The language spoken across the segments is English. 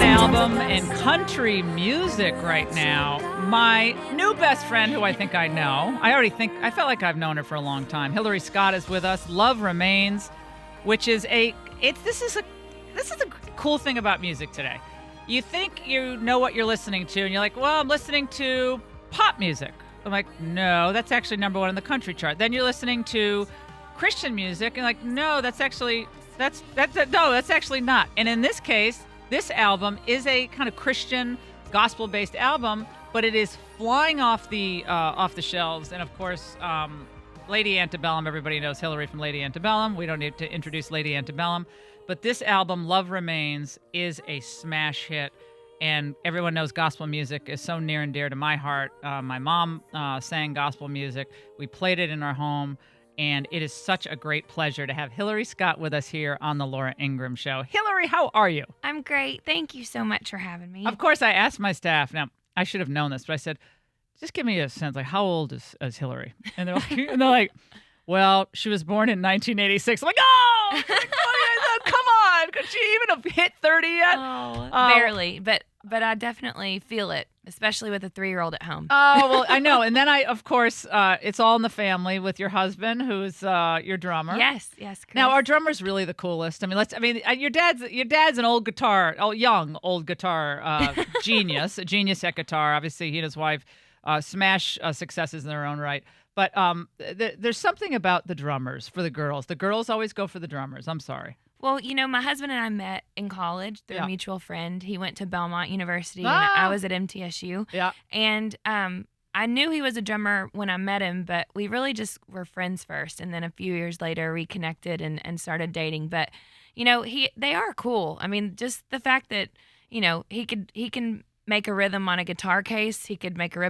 album in country music right now. My new best friend, who I think I know, I felt like I've known her for a long time. Hillary Scott is with us. Love Remains, which is this is a cool thing about music today. You think you know what you're listening to, and you're like, well, I'm listening to pop music. I'm like, no, that's actually number one in the country chart. Then you're listening to Christian music, and like, no, that's actually not. And in this case, this album is a kind of Christian gospel-based album, but it is flying off the shelves. And of course, Lady Antebellum, everybody knows Hillary from Lady Antebellum. We don't need to introduce Lady Antebellum. But this album, Love Remains, is a smash hit. And everyone knows gospel music is so near and dear to my heart. My mom sang gospel music. We played it in our home. And it is such a great pleasure to have Hillary Scott with us here on the Laura Ingraham Show. Hillary, how are you? I'm great. Thank you so much for having me. Of course, I asked my staff. Now, I should have known this, but I said, just give me a sense, like, how old is Hillary? And they're like, well, she was born in 1986. I'm like, oh, come on. Could she even have hit 30 yet? Oh, barely. But I definitely feel it, especially with a 3-year-old at home. Oh, well, I know. And then of course, it's all in the family with your husband, who's your drummer. Yes, Chris. Now, our drummer's really the coolest. I mean, your dad's an old guitar, young old guitar genius, a genius at guitar. Obviously, he and his wife smash successes in their own right. But there's something about the drummers for the girls. The girls always go for the drummers. I'm sorry. Well, my husband and I met in college through a mutual friend. He went to Belmont University, and I was at MTSU. Yeah. And I knew he was a drummer when I met him, but we really just were friends first. And then a few years later, reconnected and started dating. But, they are cool. I mean, just the fact that, he can make a rhythm on a guitar case. He could make a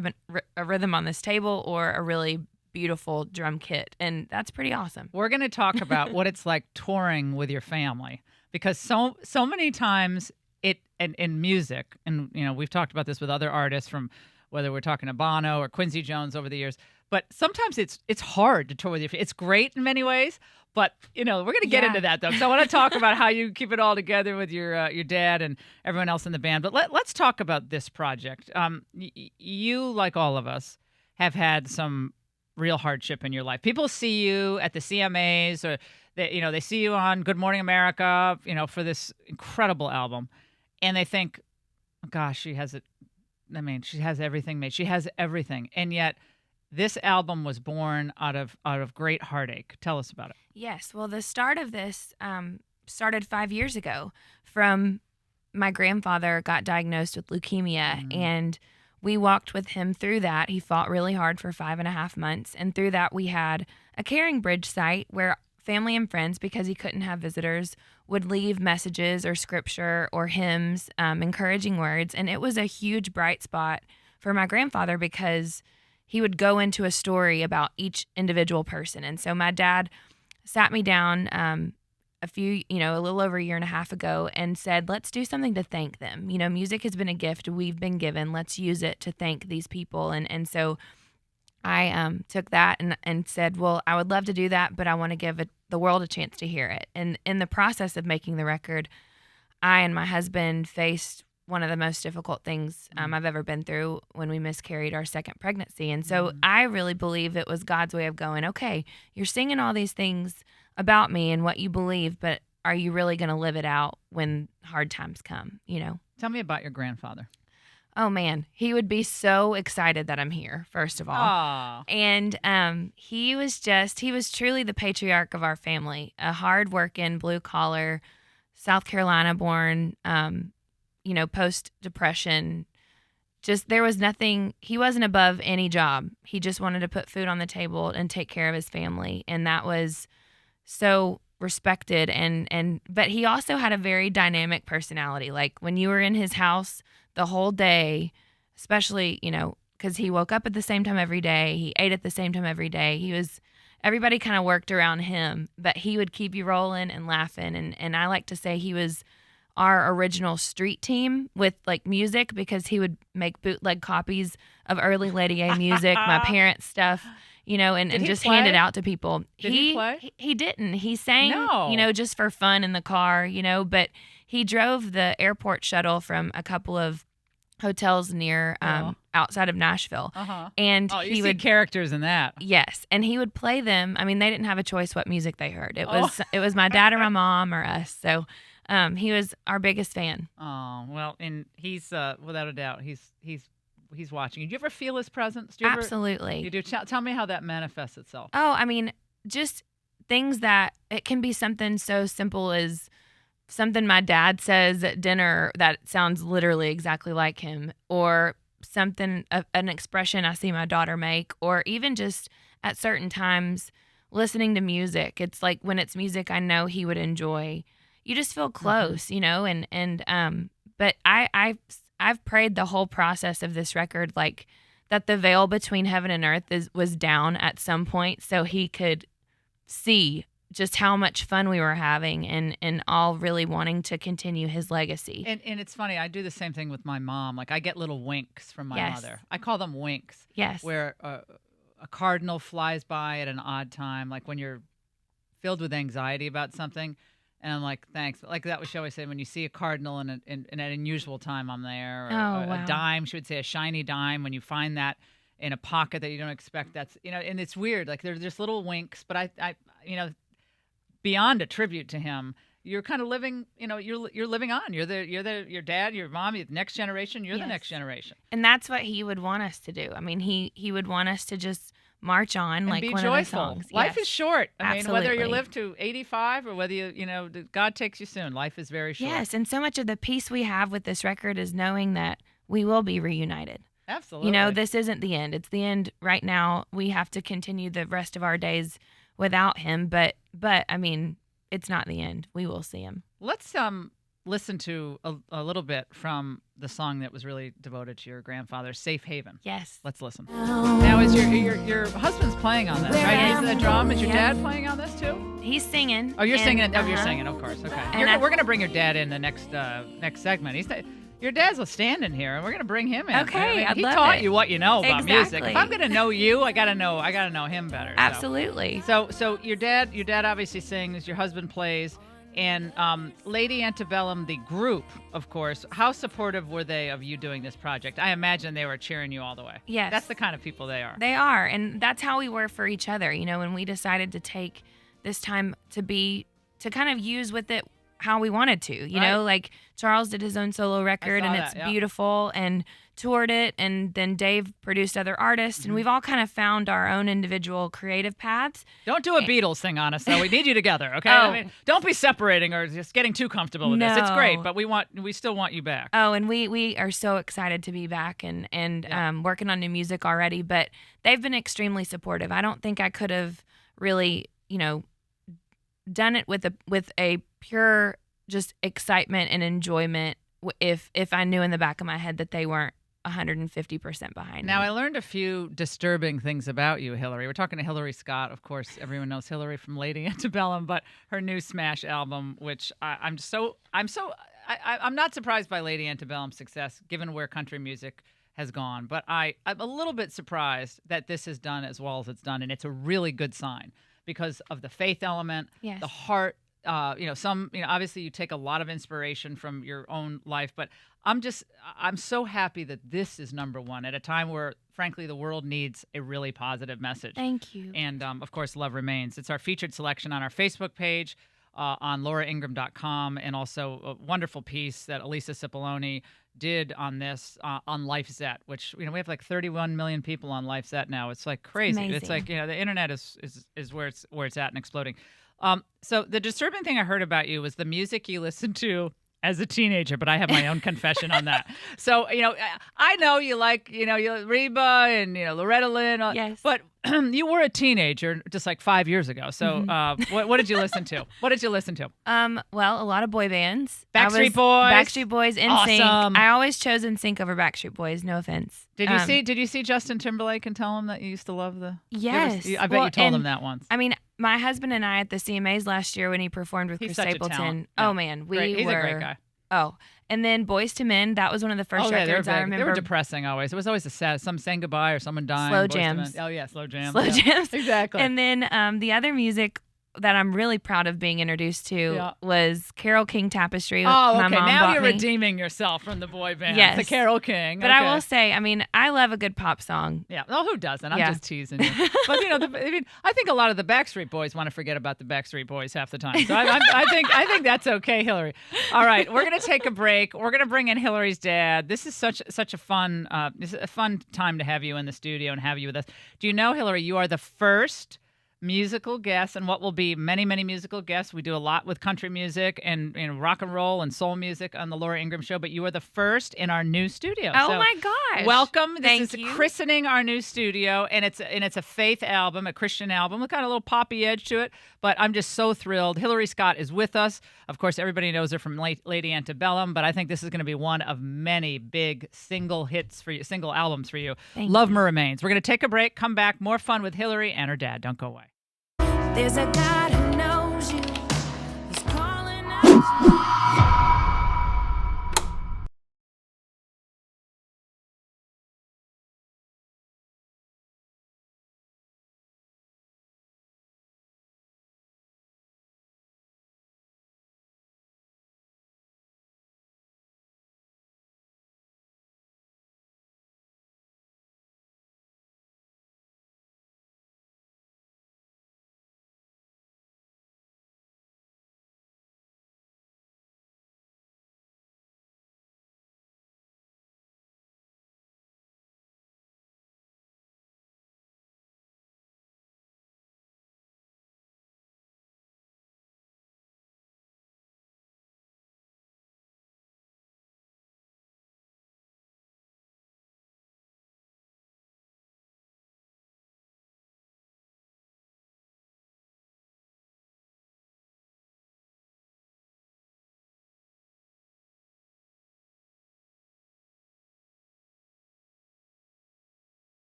rhythm on this table, or a really beautiful drum kit, and that's pretty awesome. We're going to talk about what it's like touring with your family, because so many times in music, and we've talked about this with other artists, from whether we're talking to Bono or Quincy Jones over the years, but sometimes it's hard to tour with your family. It's great in many ways, but we're going to get into that though. So I want to talk about how you keep it all together with your dad and everyone else in the band. But let's talk about this project. You, like all of us, have had some real hardship in your life. People see you at the CMAs, or they see you on Good Morning America, for this incredible album, and they think, oh, gosh, she has it. I mean, she has everything made. She has everything, and yet this album was born out of great heartache. Tell us about it. Yes. Well, the start of this started 5 years ago. From my grandfather got diagnosed with leukemia, and we walked with him through that. He fought really hard for 5.5 months. And through that, we had a Caring Bridge site where family and friends, because he couldn't have visitors, would leave messages or scripture or hymns, encouraging words. And it was a huge bright spot for my grandfather, because he would go into a story about each individual person. And so my dad sat me down a little over a year and a half ago, and said, let's do something to thank them. Music has been a gift we've been given. Let's use it to thank these people. And so I took that and said, well, I would love to do that, but I want to give the world a chance to hear it. And in the process of making the record, I and my husband faced one of the most difficult things I've ever been through, when we miscarried our second pregnancy. And so I really believe it was God's way of going, okay, you're singing all these things about me and what you believe, but are you really going to live it out when hard times come, Tell me about your grandfather. Oh, man. He would be so excited that I'm here, first of all. Aww. And he was truly the patriarch of our family, a hard-working, blue-collar, South Carolina-born, post-depression. Just, there was nothing, he wasn't above any job. He just wanted to put food on the table and take care of his family. And that was so respected. But he also had a very dynamic personality. Like, when you were in his house the whole day, especially, because he woke up at the same time every day, he ate at the same time every day. Everybody kind of worked around him, but he would keep you rolling and laughing. And I like to say he was our original street team with like music, because he would make bootleg copies of early Lady A music, my parents' stuff, Did and he just play? hand it out to people. Did he play? He didn't. He sang, No. just for fun in the car, but he drove the airport shuttle from a couple of hotels near outside of Nashville. Uh-huh. And Oh, you he see would characters in that. Yes, and he would play them. I mean, they didn't have a choice what music they heard. It was my dad or my mom or us. So he was our biggest fan. Oh, well, and he's without a doubt, he's watching. Do you ever feel his presence? Absolutely. You do. Tell me how that manifests itself. Oh, I mean, just things that it can be something so simple as something my dad says at dinner that sounds literally exactly like him, or something, an expression I see my daughter make, or even just at certain times listening to music. It's like when it's music I know he would enjoy. You just feel close, but I've prayed the whole process of this record, like that the veil between heaven and earth was down at some point, so he could see just how much fun we were having and all really wanting to continue his legacy. And it's funny, I do the same thing with my mom. Like I get little winks from my Yes. mother. I call them winks. Yes. Where a cardinal flies by at an odd time, like when you're filled with anxiety about something. And I'm like, thanks. Like that was she always say, when you see a cardinal in an unusual time, I'm there. Or wow. A dime, she would say a shiny dime. When you find that in a pocket that you don't expect, that's, and it's weird. Like they're just little winks. But I beyond a tribute to him, you're kind of living, you're living on. You're your dad, your mom, your next generation. You're the next generation. And that's what he would want us to do. I mean, he would want us to just march on, and like be one joyful. of the songs. Life Yes. is short. I mean, whether you Absolutely. live to 85 or whether God takes you soon, life is very short. Yes, and so much of the peace we have with this record is knowing that we will be reunited. Absolutely. This isn't the end. It's the end right now. We have to continue the rest of our days without him, but I mean, it's not the end. We will see him. Let's listen to a little bit from the song that was really devoted to your grandfather, Safe Haven. Yes. Let's listen. Now, is your husband's playing on this, right? He's the drum. Is your dad playing on this too? He's singing. Oh, you're and- singing. Oh, you're uh-huh. singing. Of course. Okay. And We're gonna bring your dad in the next segment. Your dad's standing here, and we're gonna bring him in. Okay, I'd he love taught it. you what you know about music. Exactly. If I'm gonna know you, I gotta know him better. So. Absolutely. So your dad obviously sings. Your husband plays. And Lady Antebellum, the group, of course, how supportive were they of you doing this project? I imagine they were cheering you all the way. Yes. That's the kind of people they are. They are, and that's how we were for each other. When we decided to take this time to kind of use with it how we wanted to. Right. Like Charles did his own solo record, saw and that, it's yeah. beautiful, and toured it, and then Dave produced other artists, and we've all kind of found our own individual creative paths. Don't do a Beatles thing on us, though. We need you together, okay? Oh. I mean, don't be separating or just getting too comfortable with this. It's No. great, but we still want you back. Oh, and we are so excited to be back and working on new music already. But they've been extremely supportive. I don't think I could have really, done it with a pure just excitement and enjoyment if I knew in the back of my head that they weren't 150% behind Now, me. I learned a few disturbing things about you, Hillary. We're talking to Hillary Scott. Of course, everyone knows Hillary from Lady Antebellum, but her new smash album, which I'm not surprised by Lady Antebellum's success, given where country music has gone. But I'm a little bit surprised that this is done as well as it's done, and it's a really good sign because of the faith element, Yes. the heart. Obviously you take a lot of inspiration from your own life, but I'm so happy that this is number one at a time where, frankly, the world needs a really positive message. Thank you. And, of course, Love Remains. It's our featured selection on our Facebook page, on lauraingraham.com, and also a wonderful piece that Elisa Cipollone did on this on LifeZet, which, we have like 31 million people on LifeZet now. It's like crazy. It's like, the internet is where it's at and exploding. So the disturbing thing I heard about you was the music you listened to as a teenager, but I have my own confession on that. So, I know you like, Reba and, Loretta Lynn, Yes. but you were a teenager just like 5 years ago. So what did you listen to? What did you listen to? Well, a lot of boy bands. Backstreet Boys. Backstreet Boys, NSYNC. Awesome. I always chose NSYNC over Backstreet Boys. No offense. Did you see Justin Timberlake and tell him that you used to love the? Yes. I bet you told him that once. I mean, my husband and I at the CMAs last year when he performed with He's Chris such a Stapleton. talent. Oh Yeah. man, He's a great guy. Oh, and then Boys to Men. That was one of the first records I remember. They were depressing always. It was always a sad. Some saying goodbye or someone dying. Slow Boyz II jams. Men. Oh yeah, slow jams. Slow jams. Exactly. And then the other music that I'm really proud of being introduced to was Carole King Tapestry. Oh, My okay. mom Now bought you're me. redeeming yourself from the boy band. Yes. The Carole King. But I will say, I mean, I love a good pop song. Yeah. Oh, who doesn't? I'm just teasing you. But I think a lot of the Backstreet Boys want to forget about the Backstreet Boys half the time. So I think that's okay, Hillary. All right, we're gonna take a break. We're gonna bring in Hillary's dad. This is such a fun time to have you in the studio and have you with us. Do you know, Hillary? You are the first musical guest, and what will be many, many musical guests. We do a lot with country music and rock and roll and soul music on the Laura Ingraham Show, but you are the first in our new studio. Oh so my gosh! Welcome. Thank This you. is christening our new studio, and it's a faith album, a Christian album with kind of a little poppy edge to it. But I'm just so thrilled. Hillary Scott is with us. Of course, everybody knows her from Lady Antebellum, but I think this is going to be one of many big single albums for you. Love Remains. We're going to take a break. Come back. More fun with Hillary and her dad. Don't go away. There's a God who knows you. He's calling out.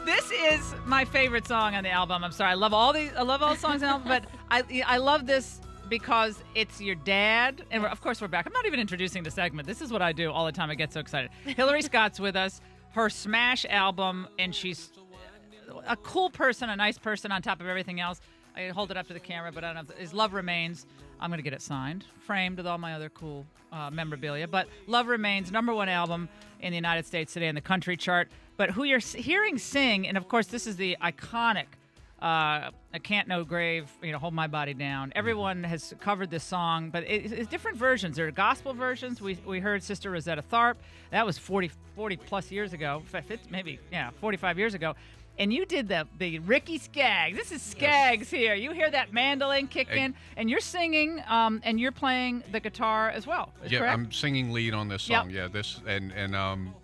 This is my favorite song on the album. I'm sorry. I love all the songs on the album, but I love this because it's your dad. And of course, we're back. I'm not even introducing the segment. This is what I do all the time. I get so excited. Hillary Scott's with us. Her smash album, and she's a cool person, a nice person on top of everything else. I hold it up to the camera, but I don't know. Is Love Remains. I'm going to get it signed, framed with all my other cool memorabilia. But Love Remains, #1 album in the United States today in the country chart. But who you're hearing sing, and of course this is the iconic I Can't No Grave, Hold My Body Down. Everyone has covered this song, but it's different versions. There are gospel versions. We heard Sister Rosetta Tharpe. That was 40 plus years ago, maybe 45 years ago. And you did the Ricky Skaggs. This is Skaggs here. You hear that mandolin kick in, and you're singing, and you're playing the guitar as well. Yeah, correct? I'm singing lead on this song. Yep. Yeah,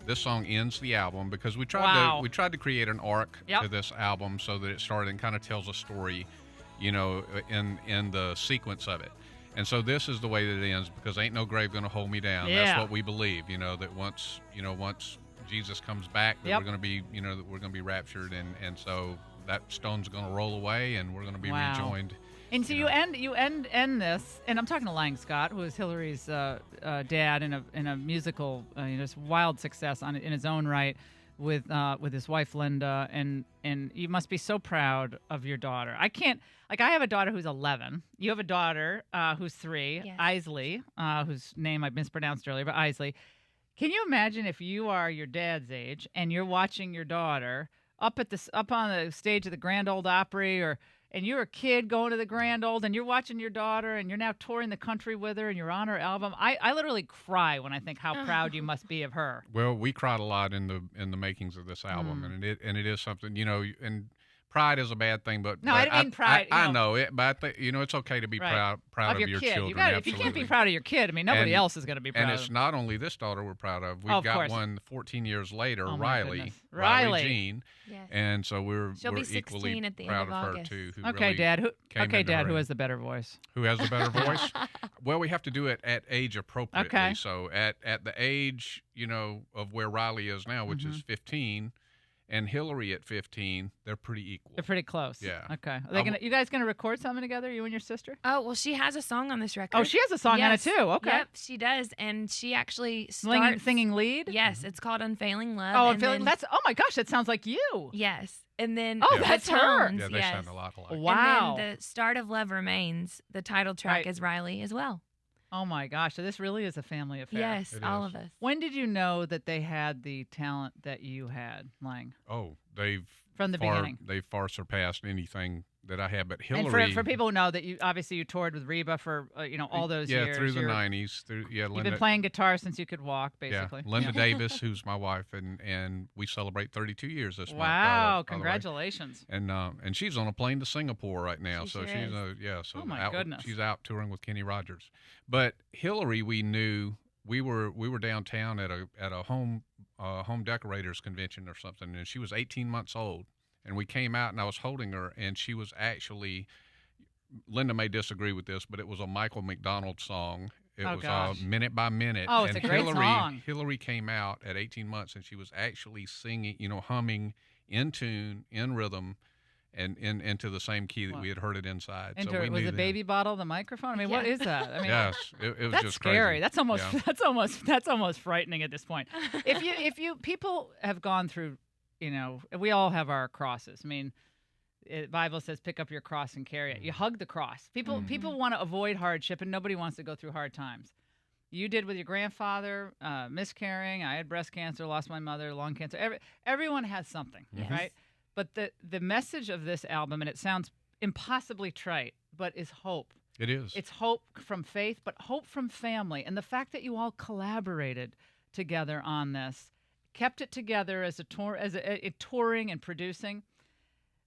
this song ends the album because we tried to create an arc to this album so that it started and kind of tells a story, in the sequence of it. And so this is the way that it ends because ain't no grave gonna hold me down. Yeah. That's what we believe. That once Jesus comes back, that we're going to be, that we're going to be raptured, and so that stone's going to roll away, and we're going to be rejoined. And so you end this, and I'm talking to Lang Scott, who is Hillary's dad in a musical, just wild success in his own right, with his wife Linda, and you must be so proud of your daughter. I have a daughter who's 11. You have a daughter who's 3, Yes. Isley, whose name I mispronounced earlier, but Isley. Can you imagine if you are your dad's age and you're watching your daughter up on the stage of the Grand Ole Opry, and you're a kid going to the Grand Ole, and you're watching your daughter, and you're now touring the country with her, and you're on her album? I literally cry when I think how proud you must be of her. Well, we cried a lot in the makings of this album, and it is something, and pride is a bad thing, but no, I didn't mean pride. I know it, but it's okay to be proud of your kid. children. If you can't be proud of your kid, I mean, nobody else is going to be proud. And it's not only this daughter we're proud of. We've got one 14 years later, Riley Jean, Yes. and so we're be equally 16 at the end proud of of her August. too. Who Okay, really Dad. Who came has the better voice? Who has the better voice? Well, we have to do it at age appropriately. Okay. So at the age of where Riley is now, which is 15. And Hillary at 15, they're pretty equal. They're pretty close. Yeah. Okay. You guys gonna record something together, you and your sister? Oh, well, she has a song on this record. Oh, she has a song on it too. Okay. Yep, she does, and she actually starts singing lead. Yes, it's called "Unfailing Love." Oh, and oh my gosh, that sounds like you. Yes, and then that's her. Yeah, they sound a lot alike. Wow. And then the start of "Love Remains," the title track, is Riley as well. Oh my gosh, so this really is a family affair. Yes, all of us. When did you know that they had the talent that you had, Lang? Oh, they've from the beginning. They've far surpassed anything that I had. But Hillary, and for people who know that you toured with Reba for all those years. Yeah, through the '90s. You've been playing guitar since you could walk, basically. Yeah, Linda Davis, who's my wife, and we celebrate 32 years this month. Wow, congratulations! And she's on a plane to Singapore right now, she's oh my goodness, she's out touring with Kenny Rogers. But Hillary, we knew. We were downtown at a home decorators convention or something, and she was 18 months old. And we came out, and I was holding her, and she was actually, Linda may disagree with this, but it was a Michael McDonald song. It was Minute by Minute. Oh, it's and a great song. Hillary came out at 18 months, and she was actually singing, humming in tune, in rhythm, and into the same key that we had heard it inside. Was the baby bottle the microphone? I mean, what is that? I mean, yes, it was that's just scary. Crazy. That's almost frightening at this point. if people have gone through, we all have our crosses. I mean, the Bible says, "Pick up your cross and carry it." You hug the cross. People want to avoid hardship, and nobody wants to go through hard times. You did with your grandfather, miscarrying. I had breast cancer, lost my mother, lung cancer. Everyone has something, right? But the message of this album, and it sounds impossibly trite, but is hope. It is. It's hope from faith, but hope from family. And the fact that you all collaborated together on this, kept it together as a touring and producing,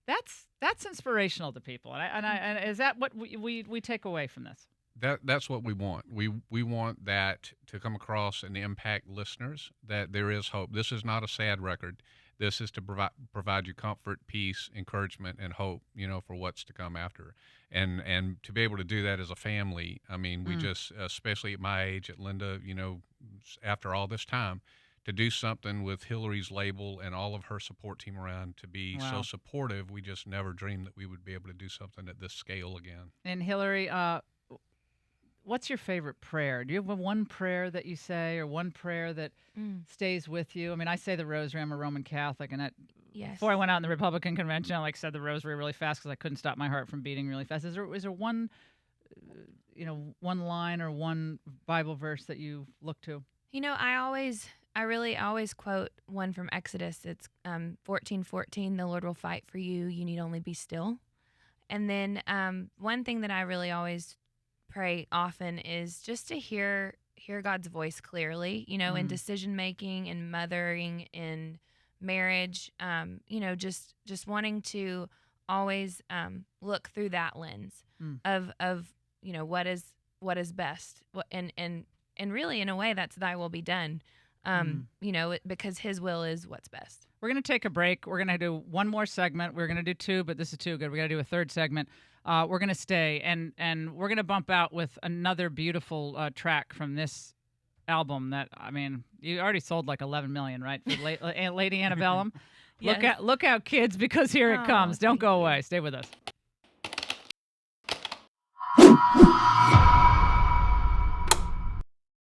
that's inspirational to people. And is that what we take away from this? That's what we want. We want that to come across and impact listeners, that there is hope. This is not a sad record. This is to provide you comfort, peace, encouragement, and hope, for what's to come after. And to be able to do that as a family, I mean, we just, especially at my age, at Linda, after all this time, to do something with Hillary's label and all of her support team around, to be so supportive, we just never dreamed that we would be able to do something at this scale again. And Hillary, what's your favorite prayer? Do you have one prayer that you say, or one prayer that stays with you? I mean, I say the rosary. I'm a Roman Catholic, and before I went out in the Republican convention, I said the rosary really fast because I couldn't stop my heart from beating really fast. Is there one, one line or one Bible verse that you look to? I really always quote one from Exodus. It's 14:14. The Lord will fight for you. You need only be still. And then one thing that I really always pray often is just to hear God's voice clearly, in decision making and mothering, in marriage, just wanting to always look through that lens of what is best, and really in a way that's thy will be done, because his will is what's best. We're going to take a break. We're going to do one more segment. We're going to do two, but this is too good. We're going to do a third segment. We're going to stay, and we're going to bump out with another beautiful track from this album that, I mean, you already sold like 11 million, right? For Lady Antebellum. Yes. Look out, kids, because here it comes. Don't go away. Stay with us.